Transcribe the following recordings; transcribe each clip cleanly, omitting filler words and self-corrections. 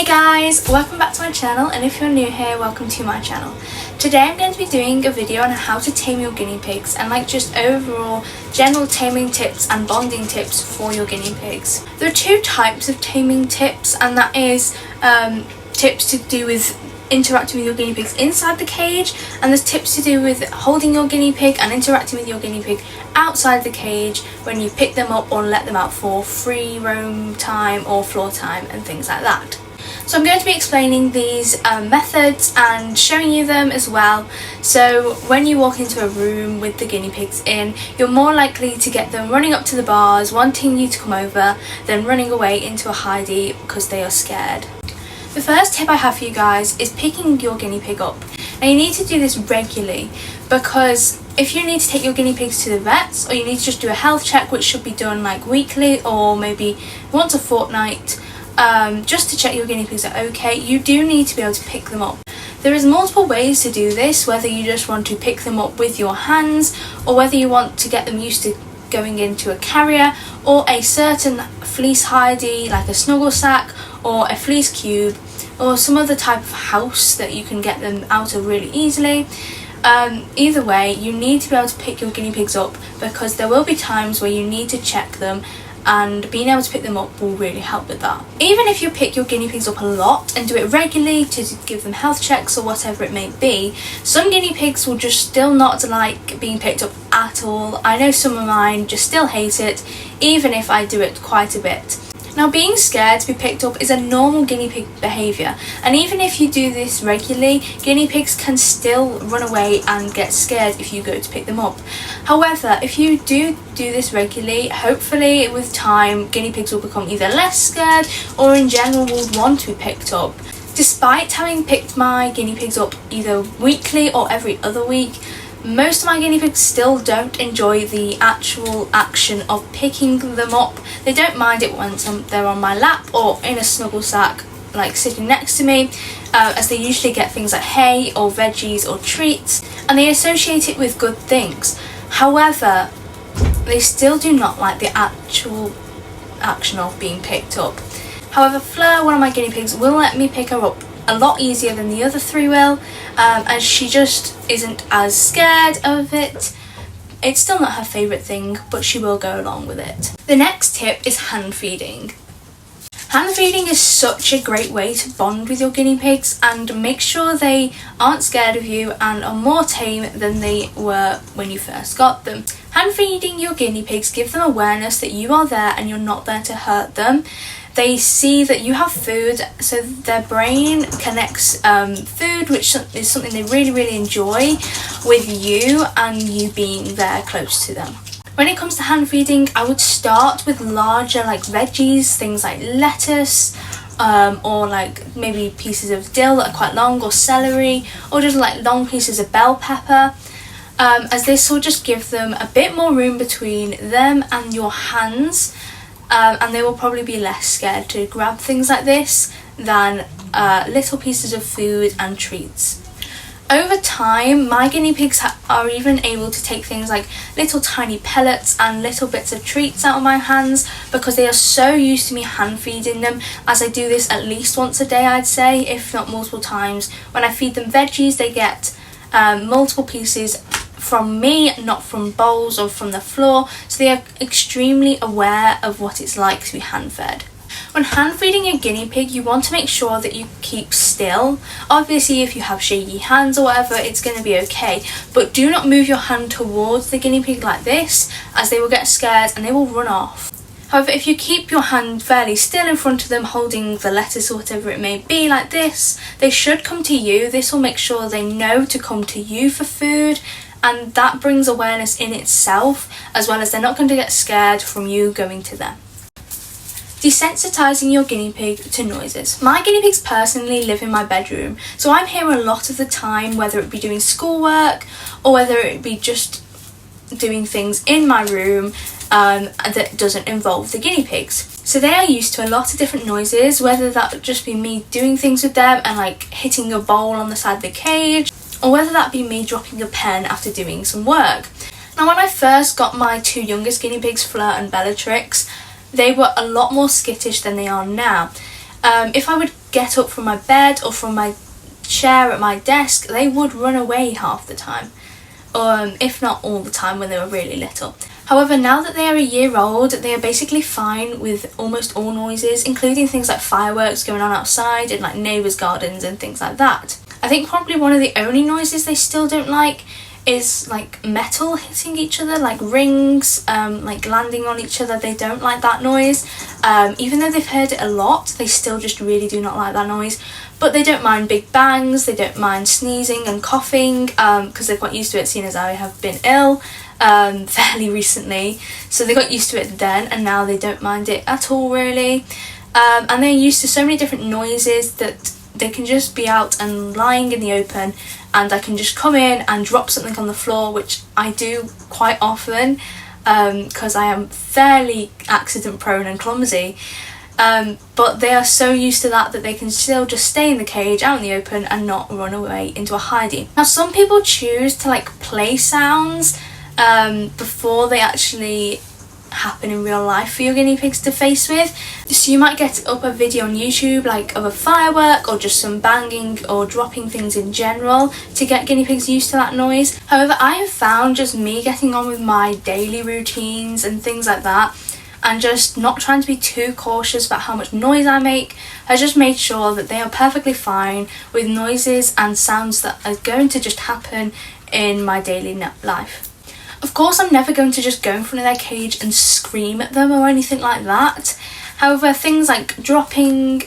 Hey guys, welcome back to my channel, and if you're new here, welcome to my channel. Today I'm going to be doing a video on how to tame your guinea pigs and just overall general taming tips and bonding tips for your guinea pigs. There are two types of taming tips, and that is tips to do with interacting with your guinea pigs inside the cage, and there's tips to do with holding your guinea pig and interacting with your guinea pig outside the cage when you pick them up or let them out for free roam time or floor time and things like that. So I'm going to be explaining these methods and showing you them as well. So when you walk into a room with the guinea pigs in, you're more likely to get them running up to the bars, wanting you to come over, than running away into a hidey because they are scared. The first tip I have for you guys is picking your guinea pig up. Now you need to do this regularly, because if you need to take your guinea pigs to the vets, or you need to just do a health check, which should be done weekly or maybe once a fortnight, just to check your guinea pigs are okay, you do need to be able to pick them up. There is multiple ways to do this, whether you just want to pick them up with your hands, or whether you want to get them used to going into a carrier or a certain fleece hidey like a snuggle sack or a fleece cube or some other type of house that you can get them out of really easily. Either way, you need to be able to pick your guinea pigs up, because there will be times where you need to check them, and being able to pick them up will really help with that. Even if you pick your guinea pigs up a lot and do it regularly to give them health checks or whatever it may be, some guinea pigs will just still not like being picked up at all. I know some of mine just still hate it, even if I do it quite a bit. Now, being scared to be picked up is a normal guinea pig behaviour, and even if you do this regularly, guinea pigs can still run away and get scared if you go to pick them up. However, if you do this regularly, hopefully with time guinea pigs will become either less scared or in general will want to be picked up. Despite having picked my guinea pigs up either weekly or every other week, most of my guinea pigs still don't enjoy the actual action of picking them up. They don't mind it when they're on my lap or in a snuggle sack sitting next to me, as they usually get things like hay or veggies or treats, and they associate it with good things. However, they still do not like the actual action of being picked up. However, Fleur, one of my guinea pigs, will let me pick her up a lot easier than the other three will, and she just isn't as scared of it. It's still not her favourite thing, but she will go along with it. The next tip is hand feeding. Hand feeding is such a great way to bond with your guinea pigs and make sure they aren't scared of you and are more tame than they were when you first got them. Hand feeding your guinea pigs gives them awareness that you are there and you're not there to hurt them. They see that you have food, so their brain connects food, which is something they really enjoy, with you and you being there close to them. When it comes to hand feeding, I would start with larger veggies, things like lettuce, or maybe pieces of dill that are quite long, or celery, or just long pieces of bell pepper, as this will just give them a bit more room between them and your hands. And they will probably be less scared to grab things like this than little pieces of food and treats. Over time, my guinea pigs are even able to take things like little tiny pellets and little bits of treats out of my hands, because they are so used to me hand feeding them, as I do this at least once a day, I'd say, if not multiple times. When I feed them veggies, they get multiple pieces from me, not from bowls or from the floor, so they are extremely aware of what it's like to be hand fed. When hand feeding a guinea pig, you want to make sure that you keep still. Obviously, if you have shaky hands or whatever, it's going to be okay, but do not move your hand towards the guinea pig like this, as they will get scared and they will run off. However, if you keep your hand fairly still in front of them, holding the lettuce or whatever it may be like this, they should come to you. This will make sure they know to come to you for food, and that brings awareness in itself, as well as they're not going to get scared from you going to them. Desensitizing your guinea pig to noises. My guinea pigs personally live in my bedroom, so I'm here a lot of the time, whether it be doing schoolwork or whether it be just doing things in my room that doesn't involve the guinea pigs. So they are used to a lot of different noises, whether that would just be me doing things with them and hitting a bowl on the side of the cage, or whether that be me dropping a pen after doing some work. Now, when I first got my two youngest guinea pigs, Fleur and Bellatrix, they were a lot more skittish than they are now. If I would get up from my bed or from my chair at my desk, they would run away half the time, if not all the time when they were really little. However, now that they are a year old, they are basically fine with almost all noises, including things like fireworks going on outside and like neighbours' gardens and things like that. I think probably one of the only noises they still don't like is like metal hitting each other, like rings like landing on each other. They don't like that noise. Even though they've heard it a lot, they still just really do not like that noise. But they don't mind big bangs, they don't mind sneezing and coughing, because they've got used to it, seeing as I have been ill fairly recently. So they got used to it then, and now they don't mind it at all really. And they're used to so many different noises that they can just be out and lying in the open, and I can just come in and drop something on the floor, which I do quite often because I am fairly accident prone and clumsy. But they are so used to that they can still just stay in the cage out in the open and not run away into a hidey. Now some people choose to like play sounds before they actually happen in real life for your guinea pigs to face with. So you might get up a video on YouTube like of a firework or just some banging or dropping things in general to get guinea pigs used to that noise. However, I have found just me getting on with my daily routines and things like that, and just not trying to be too cautious about how much noise I make, has just made sure that they are perfectly fine with noises and sounds that are going to just happen in my daily life. Of course, I'm never going to just go in front of their cage and scream at them or anything like that. However, things like dropping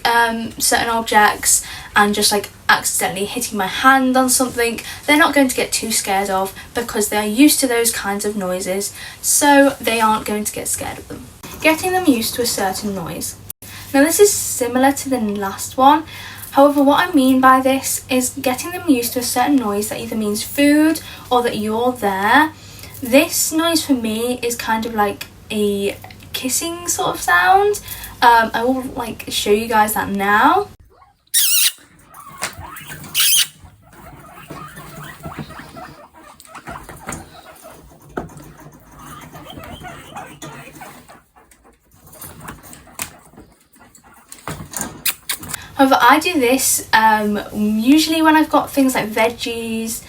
certain objects and just like accidentally hitting my hand on something, they're not going to get too scared of because they're used to those kinds of noises, so they aren't going to get scared of them. Getting them used to a certain noise. Now this is similar to the last one. However, what I mean by this is getting them used to a certain noise that either means food or that you're there. This noise for me is kind of like a kissing sort of sound. I will like show you guys that now. However, I do this usually when I've got things like veggies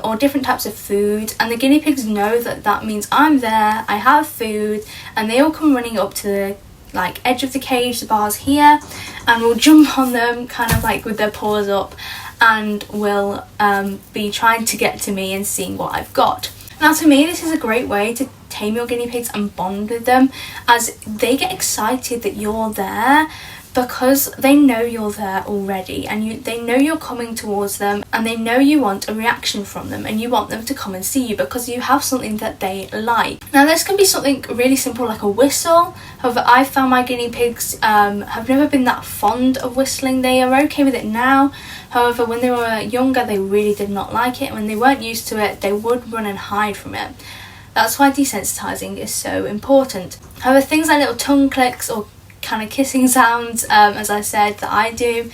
or different types of food, and the guinea pigs know that that means I'm there, I have food, and they all come running up to the like edge of the cage, the bars here, and will jump on them kind of like with their paws up, and will be trying to get to me and seeing what I've got. Now to me this is a great way to tame your guinea pigs and bond with them, as they get excited that you're there because they know you're there already, and they know you're coming towards them, and they know you want a reaction from them and you want them to come and see you because you have something that they like. Now this can be something really simple like a whistle. However, I found my guinea pigs have never been that fond of whistling. They are okay with it now. However, when they were younger they really did not like it, and when they weren't used to it they would run and hide from it. That's why desensitizing is so important. However, things like little tongue clicks or kind of kissing sounds, as I said, that I do,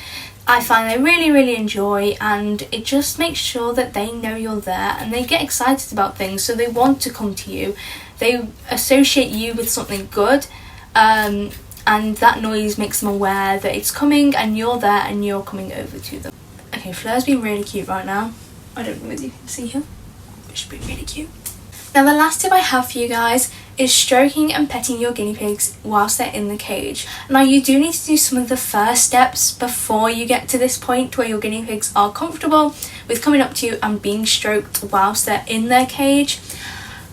I find they really enjoy, and it just makes sure that they know you're there and they get excited about things, so they want to come to you. They associate you with something good, and that noise makes them aware that it's coming and you're there and you're coming over to them. Okay, Fleur's being really cute right now. I don't know whether you can see her, but she's being really cute. Now the last tip I have for you guys is stroking and petting your guinea pigs whilst they're in the cage. Now you do need to do some of the first steps before you get to this point where your guinea pigs are comfortable with coming up to you and being stroked whilst they're in their cage.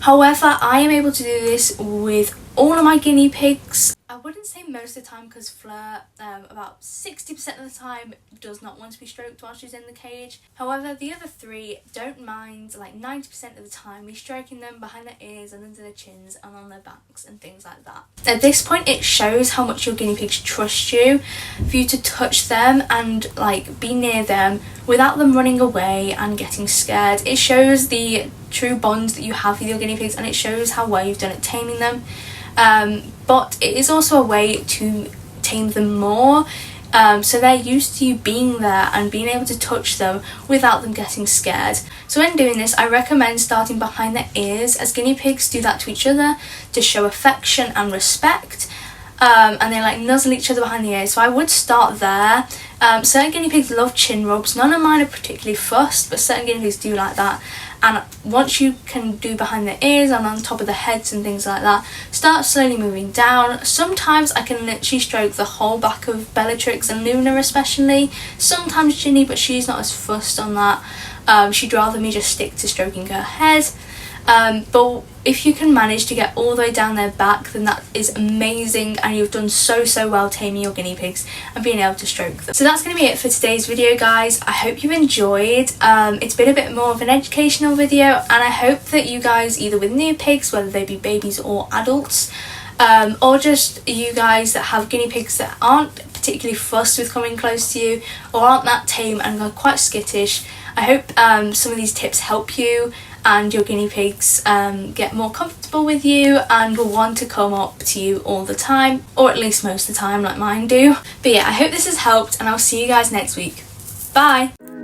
However, I am able to do this with all of my guinea pigs. I wouldn't say most of the time because Fleur, about 60% of the time, does not want to be stroked while she's in the cage. However, the other three don't mind, like 90% of the time, me stroking them behind their ears and under their chins and on their backs and things like that. At this point, it shows how much your guinea pigs trust you for you to touch them and like be near them without them running away and getting scared. It shows the true bond that you have with your guinea pigs, and it shows how well you've done at taming them. But it is also a way to tame them more, so they're used to you being there and being able to touch them without them getting scared. So when doing this, I recommend starting behind their ears, as guinea pigs do that to each other to show affection and respect, and they like nuzzle each other behind the ears, so I would start there. Certain guinea pigs love chin rubs. None of mine are particularly fussed, but certain guinea pigs do like that. And once you can do behind the ears and on top of the heads and things like that, start slowly moving down. Sometimes I can literally stroke the whole back of Bellatrix and Luna especially. Sometimes Ginny, but she's not as fussed on that. She'd rather me just stick to stroking her head. But if you can manage to get all the way down their back, then that is amazing, and you've done so well taming your guinea pigs and being able to stroke them. So that's going to be it for today's video, guys. I hope you enjoyed. It's been a bit more of an educational video, and I hope that you guys, either with new pigs, whether they be babies or adults, or just you guys that have guinea pigs that aren't particularly fussed with coming close to you or aren't that tame and are quite skittish, I hope some of these tips help you and your guinea pigs get more comfortable with you and will want to come up to you all the time, or at least most of the time like mine do. But yeah, I hope this has helped, and I'll see you guys next week. Bye!